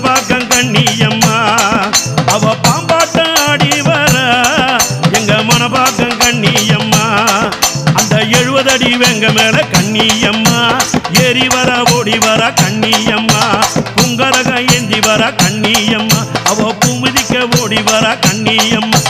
மணவாக்கம் கண்ணியம்மா அவ பாம்பாட்டம் ஆடி வர எங்க மணவாக்கம் கண்ணியம்மா அந்த 70 அடி வெங்க மேல கண்ணியம்மா ஏறி வர ஓடி வர கண்ணியம்மா புங்கரக ஏந்தி வர கண்ணியம்மா அவ பூமிதிக்க ஓடி வர கண்ணியம்மா